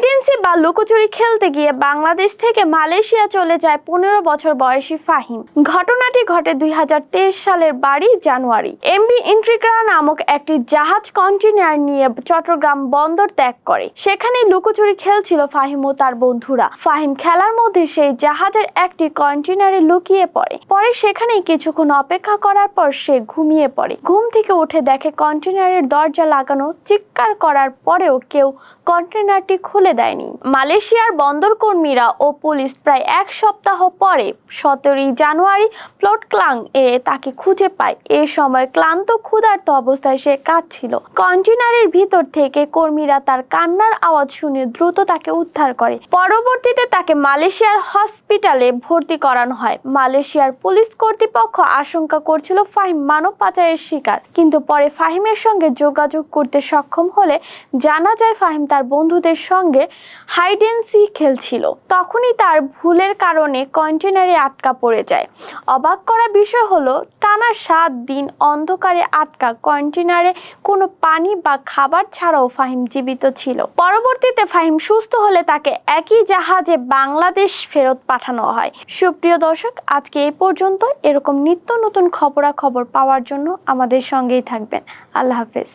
High density বা লুকোচুরি খেলতে গিয়ে বাংলাদেশ থেকে মালয়েশিয়া চলে যায় 15 বছর বয়সী ফাহিম। ঘটনাটি ঘটে 2023 সালের 12 জানুয়ারি। এমবি ইন্ট্রিগ্রা নামক একটি জাহাজ কন্টেইনার নিয়ে চট্টগ্রাম বন্দর ত্যাগ করে। সেখানে লুকোচুরি খেলছিল ফাহিম ও তার বন্ধুরা। ফাহিম খেলার মধ্যে সেই জাহাজের একটি কন্টেইনারে লুকিয়ে পরে সেখানেই কিছুক্ষণ অপেক্ষা করার পর সে ঘুমিয়ে পড়ে। ঘুম থেকে উঠে দেখে কন্টেইনারের দরজা লাগানো। চিৎকার করার পরেও কেউ কন্টেইনারটি খুলে দেয়নি। মালয়েশিয়ার বন্দর কর্মীরা ও পুলিশ প্রায় এক সপ্তাহ পরে 17 জানুয়ারি প্লট ক্লাং এ তাকে খুঁজে পায়। এ সময় ক্লান্ত ক্ষুধার্ত অবস্থায় সে কাঁদছিল। কন্টেইনারের ভিতর থেকে কর্মীরা তার কান্নার আওয়াজ শুনে দ্রুত তাকে উদ্ধার করে। পরবর্তীতে তাকে মালয়েশিয়ার হসপিটালে ভর্তি করানো হয়। মালয়েশিয়ার পুলিশ কর্তৃপক্ষ আশঙ্কা করছিল ফাহিম মানব পাচারের শিকার, কিন্তু পরে ফাহিমের সঙ্গে যোগাযোগ করতে সক্ষম হলে জানা যায় ফাহিম তার বন্ধুদের সঙ্গে হাইডেন্সি খেলছিল। তখনই তার ভুলের কারণে কন্টেইনারে আটকা পড়ে যায়। অবাক করা বিষয় হলো, টানা 7 দিন অন্ধকারে আটকা কন্টেইনারে কোনো পানি বা খাবার ছাড়াও ফাহিম জীবিত ছিল। পরবর্তীতে ফাহিম সুস্থ হলে তাকে একই জাহাজে বাংলাদেশ ফেরত পাঠানো হয়। সুপ্রিয় দর্শক, আজকে এই পর্যন্ত। এরকম নিত্য নতুন খবরাখবর পাওয়ার জন্য আমাদের সঙ্গেই থাকবেন। আল্লাহ হাফেজ।